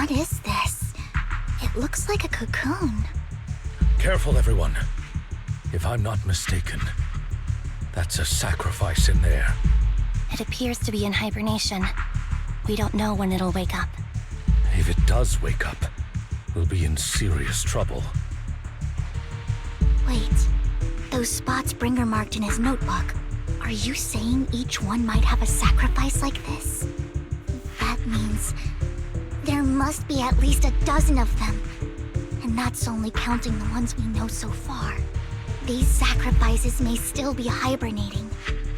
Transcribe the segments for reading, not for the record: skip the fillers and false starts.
What is this? It looks like a cocoon. Careful, everyone. If I'm not mistaken, that's a sacrifice in there. It appears to be in hibernation. We don't know when it'll wake up. If it does wake up, we'll be in serious trouble. Wait, those spots Bringer marked in his notebook. Are you saying each one might have a sacrifice like this? That means there must be at least a dozen of them. And that's only counting the ones we know so far. These sacrifices may still be hibernating,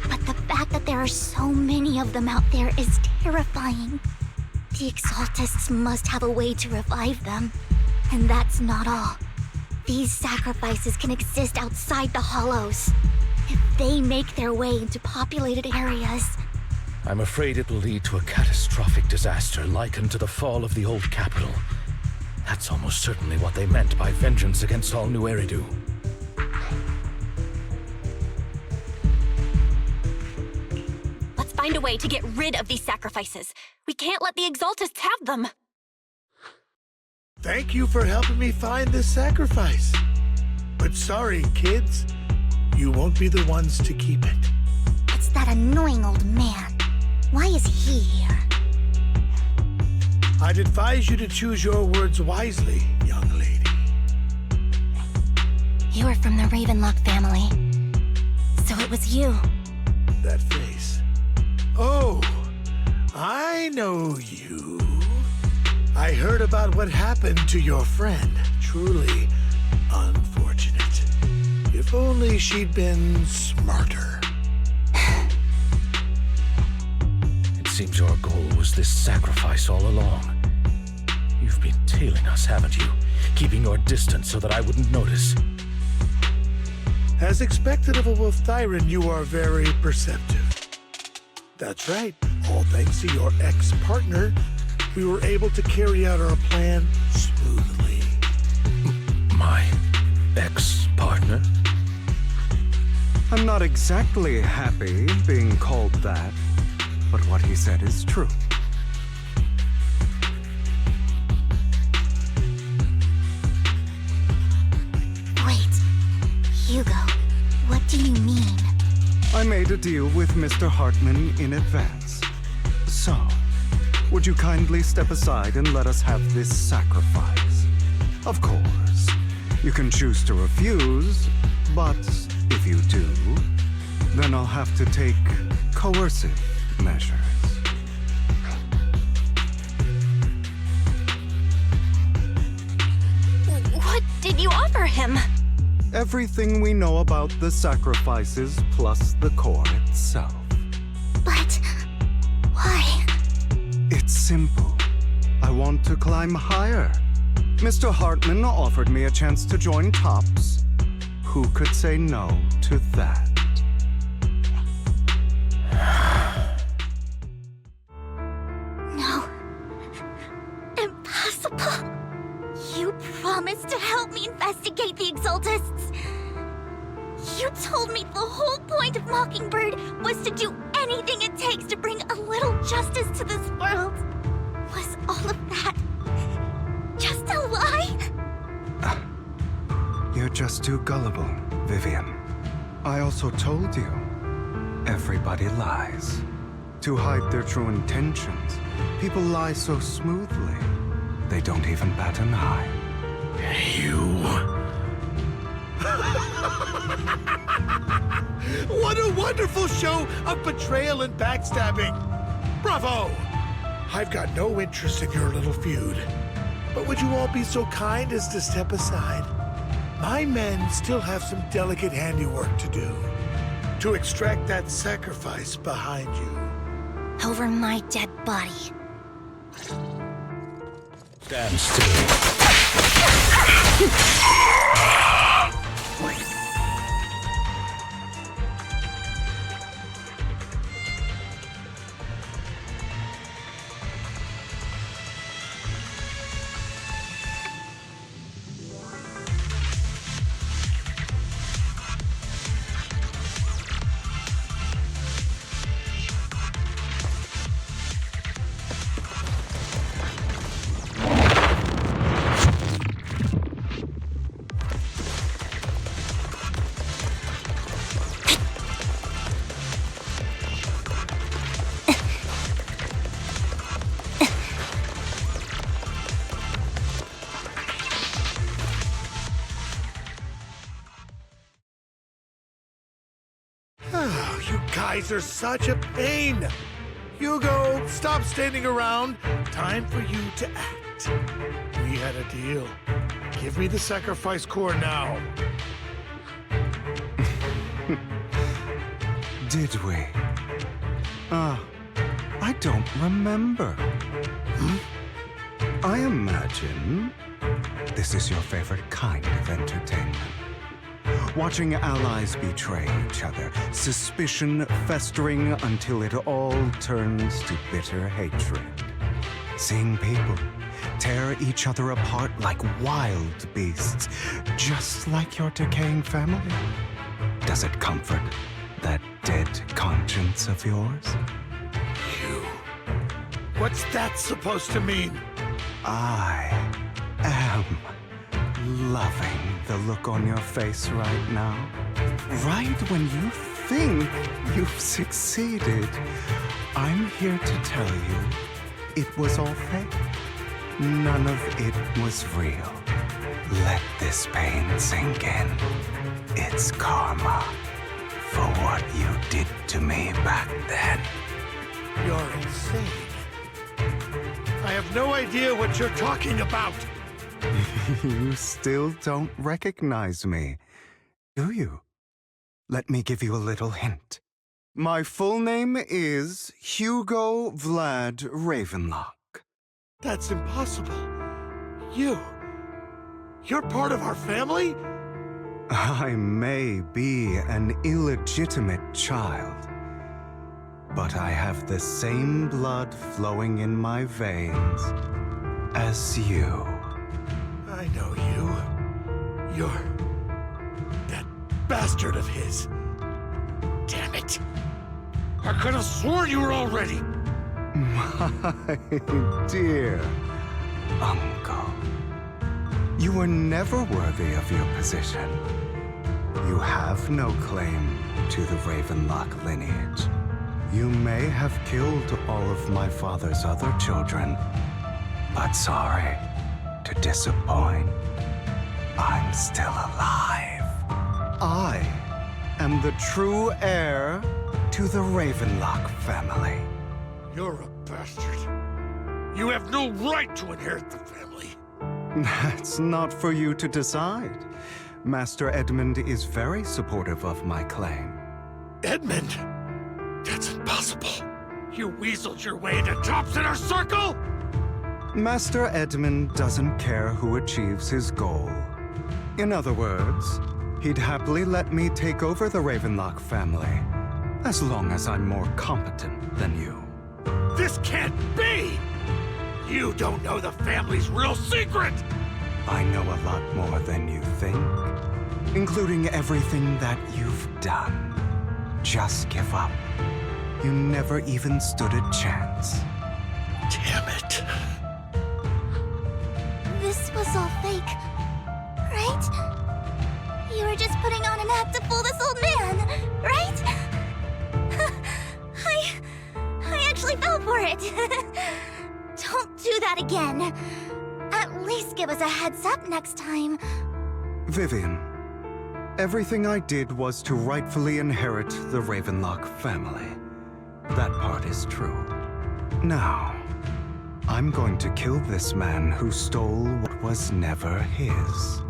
but the fact that there are so many of them out there is terrifying. The Exaltists must have a way to revive them. And that's not all. These sacrifices can exist outside the Hollows. If they make their way into populated areas... I'm afraid it will lead to a catastrophic disaster likened to the fall of the old capital. That's almost certainly what they meant by vengeance against all New Eridu. Let's find a way to get rid of these sacrifices. We can't let the Exaltists have them. Thank you for helping me find this sacrifice. But sorry, kids. You won't be the ones to keep it. It's that annoying old man. Why is he here? I'd advise you to choose your words wisely, young lady. You are from the Ravenlock family. So it was you. That face. Oh, I know you. I heard about what happened to your friend. Truly unfortunate. If only she'd been smarter. It seems your goal was this sacrifice all along. You've been tailing us, haven't you? Keeping your distance so that I wouldn't notice. As expected of a Wolf-Thyran, you are very perceptive. That's right. All thanks to your ex-partner, we were able to carry out our plan smoothly. My ex-partner? I'm not exactly happy being called that, but what he said is true. Wait, Hugo, what do you mean? I made a deal with Mr. Hartman in advance. So, would you kindly step aside and let us have this sacrifice? Of course, you can choose to refuse, but if you do, then I'll have to take coercive measures. What did you offer him? Everything we know about the sacrifices plus the core itself. But... why? It's simple. I want to climb higher. Mr. Hartman offered me a chance to join Tops. Who could say no to that? No. Impossible. You promised to help me investigate the Exaltists. You told me the whole point of Mockingbird was to do anything it takes to bring a little justice to this world. Was all of that just a lie? You're just too gullible, Vivian. I also told you, everybody lies. To hide their true intentions, people lie so smoothly, they don't even bat an eye. You... What a wonderful show of betrayal and backstabbing! Bravo! I've got no interest in your little feud. But would you all be so kind as to step aside? My men still have some delicate handiwork to do. To extract that sacrifice behind you. Over my dead body. Stand still. guys are such a pain. Hugo, stop standing around. Time for you to act. We had a deal. Give me the sacrifice core now. Did we? I don't remember. I imagine this is your favorite kind of entertainment. Watching allies betray each other, suspicion festering until it all turns to bitter hatred. Seeing people tear each other apart like wild beasts, just like your decaying family. Does it comfort that dead conscience of yours? You. What's that supposed to mean? I am loving the look on your face right now. Right when you think you've succeeded, I'm here to tell you it was all fake. None of it was real. Let this pain sink in. It's karma for what you did to me back then. You're insane. I have no idea what you're talking about. You still don't recognize me, do you? Let me give you a little hint. My full name is Hugo Vlad Ravenlock. That's impossible. You're part of our family? I may be an illegitimate child, but I have the same blood flowing in my veins as you. I know you. You're that bastard of his. Damn it. I could have sworn you were already. My dear uncle, you were never worthy of your position. You have no claim to the Ravenlock lineage. You may have killed all of my father's other children, but sorry to disappoint. I'm still alive. I am the true heir to the Ravenlock family. You're a bastard. You have no right to inherit the family. That's not for you to decide. Master Edmund is very supportive of my claim. Edmund? That's impossible. You weaseled your way into Top's inner circle? Master Edmund doesn't care who achieves his goal. In other words, he'd happily let me take over the Ravenlock family, as long as I'm more competent than you. This can't be! You don't know the family's real secret! I know a lot more than you think, including everything that you've done. Just give up. You never even stood a chance. Damn it. This was all fake, right? You were just putting on an act to fool this old man, right? I actually fell for it. Don't do that again. At least give us a heads up next time. Vivian, everything I did was to rightfully inherit the Ravenlock family. That part is true. Now, I'm going to kill this man who stole what was never his.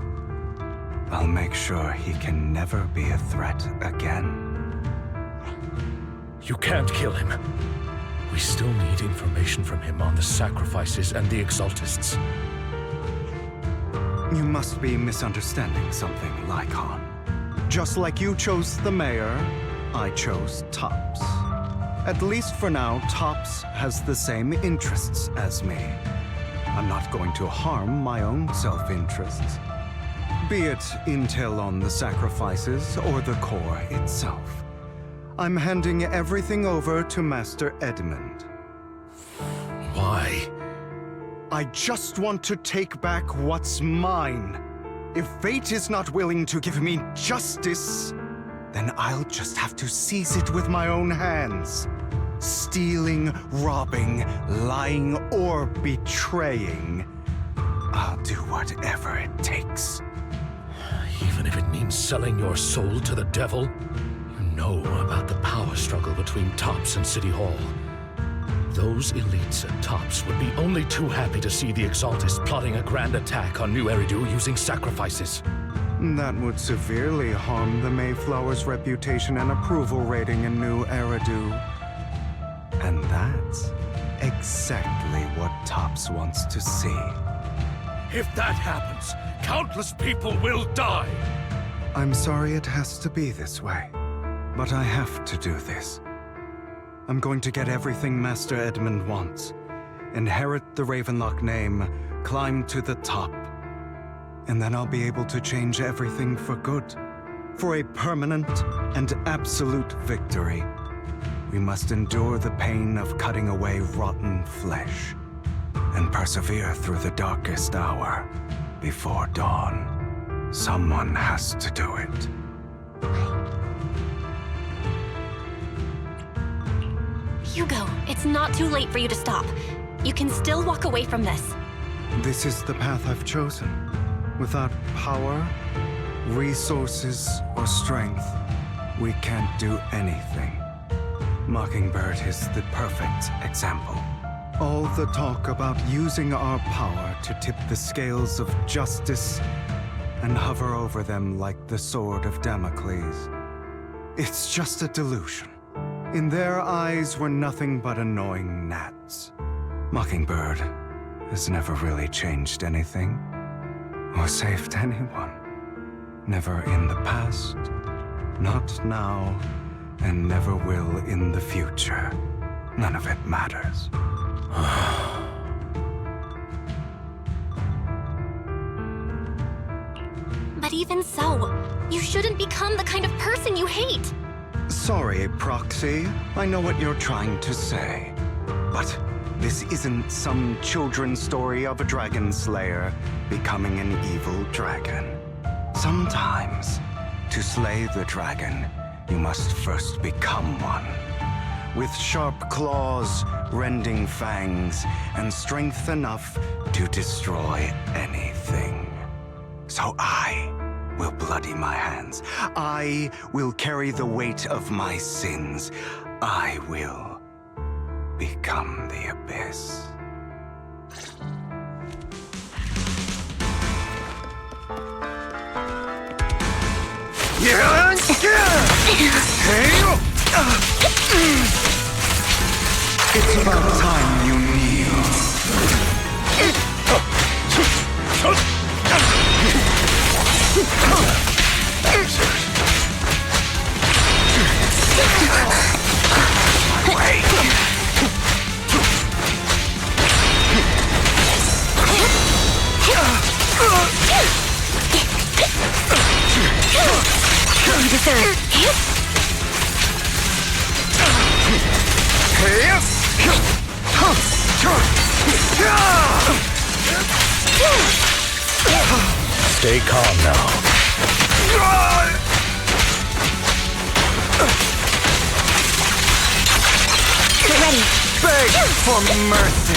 I'll make sure he can never be a threat again. You can't kill him. We still need information from him on the sacrifices and the Exaltists. You must be misunderstanding something, Lycaon. Just like you chose the mayor, I chose Tops. At least for now, Tops has the same interests as me. I'm not going to harm my own self-interests. Be it intel on the sacrifices or the core itself. I'm handing everything over to Master Edmund. Why? I just want to take back what's mine. If fate is not willing to give me justice, then I'll just have to seize it with my own hands. Stealing, robbing, lying, or betraying. I'll do whatever it takes. Even if it means selling your soul to the devil? You know about the power power struggle between Tops and City Hall. Those elites at Tops would be only too happy to see the Exaltists plotting a grand attack on New Eridu using sacrifices. That would severely harm the Mayflower's reputation and approval rating in New Eridu. And that's exactly what Tops wants to see. If that happens, countless people will die! I'm sorry it has to be this way, but I have to do this. I'm going to get everything Master Edmund wants. Inherit the Ravenlock name, climb to the top. And then I'll be able to change everything for good. For a permanent and absolute victory. We must endure the pain of cutting away rotten flesh. And persevere through the darkest hour before dawn. Someone has to do it. Hugo, it's not too late for you to stop. You can still walk away from this. This is the path I've chosen. Without power, resources, or strength, we can't do anything. Mockingbird is the perfect example. All the talk about using our power to tip the scales of justice and hover over them like the sword of Damocles. It's just a delusion. In their eyes, we're nothing but annoying gnats. Mockingbird has never really changed anything, or saved anyone. Never in the past, not now, and never will in the future. None of it matters. But even so, you shouldn't become the kind of person you hate. Sorry, Proxy. I know what you're trying to say. But this isn't some children's story of a dragon slayer becoming an evil dragon. Sometimes, to slay the dragon, you must first become one. With sharp claws, rending fangs, and strength enough to destroy anything. So I will bloody my hands. I will carry the weight of my sins. I will become the Abyss. It's about time you kneel. Stay calm now. Get ready. Beg for mercy.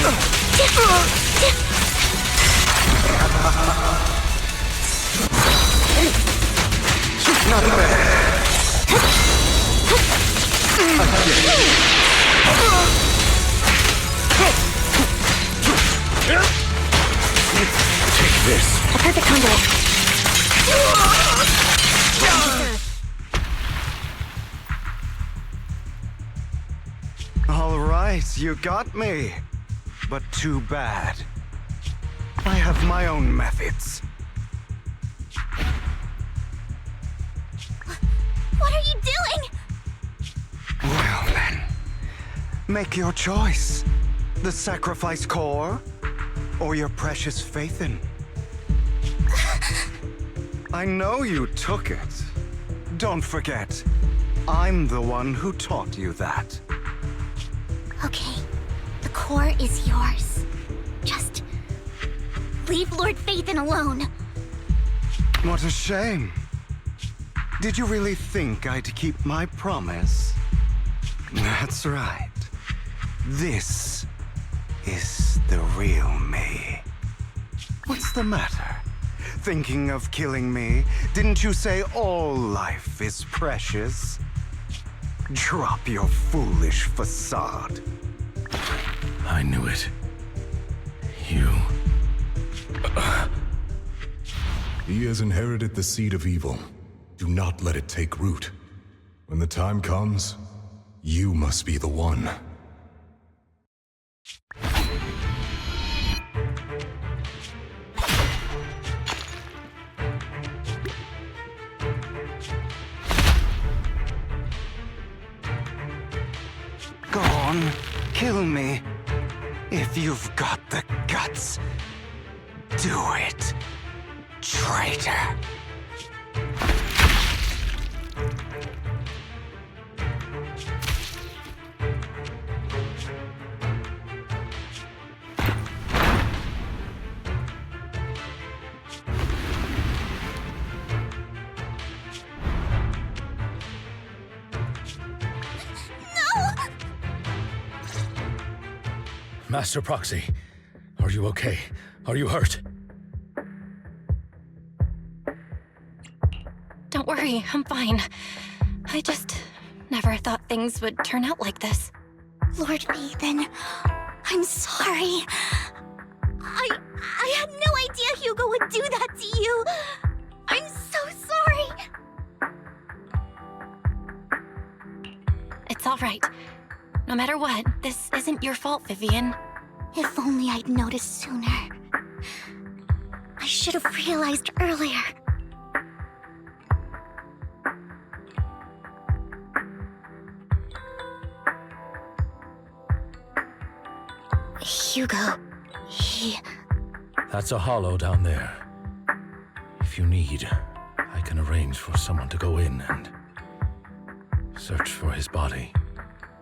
Not bad. Take this. A perfect conduit. All right, you got me. But too bad. I have my own methods. What are you doing? Well then, make your choice. The sacrifice core, or your precious Faithin. I know you took it. Don't forget, I'm the one who taught you that. Okay, the core is yours. Just leave Lord Phaethon alone. What a shame. Did you really think I'd keep my promise? That's right. This is the real me. What's the matter? Thinking of killing me? Didn't you say all life is precious? Drop your foolish facade. I knew it. You... He has inherited the seed of evil. Do not let it take root. When the time comes, you must be the one. Go on, kill me. If you've got the guts, do it, traitor. Master Proxy, are you okay? Are you hurt? Don't worry, I'm fine. I just never thought things would turn out like this. Lord Vathan, I'm sorry. I had no idea Hugo would do that to you. I'm so sorry. It's all right. No matter what, this isn't your fault, Vivian. If only I'd noticed sooner. I should have realized earlier. Hugo, he... That's a hollow down there. If you need, I can arrange for someone to go in and search for his body.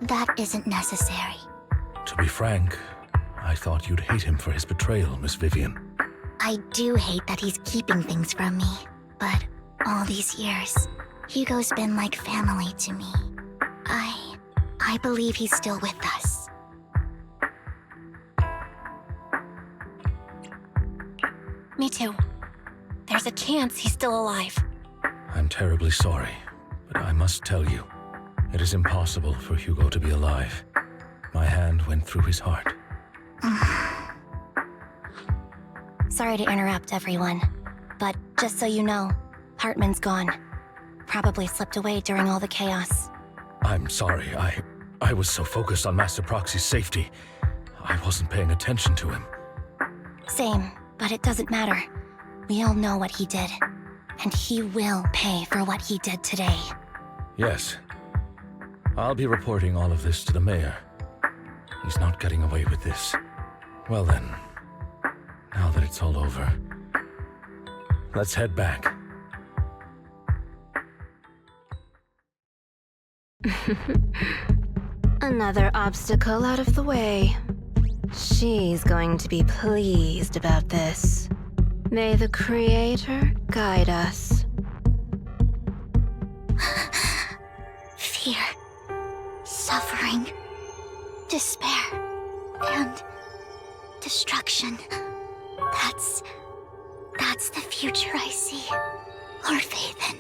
That isn't necessary. To be frank, I thought you'd hate him for his betrayal, Miss Vivian. I do hate that he's keeping things from me, but all these years, Hugo's been like family to me. I believe he's still with us. Me too. There's a chance he's still alive. I'm terribly sorry, but I must tell you, it is impossible for Hugo to be alive. My hand went through his heart. Sorry to interrupt, everyone. But just so you know, Hartman's gone. Probably slipped away during all the chaos. I'm sorry, I was so focused on Master Proxy's safety. I wasn't paying attention to him. Same, but it doesn't matter. We all know what he did. And he will pay for what he did today. Yes. I'll be reporting all of this to the mayor. He's not getting away with this. Well then, now that it's all over, let's head back. Another obstacle out of the way. She's going to be pleased about this. May the Creator guide us. Fear, suffering, despair, and destruction. That's the future I see. Lord Vathan.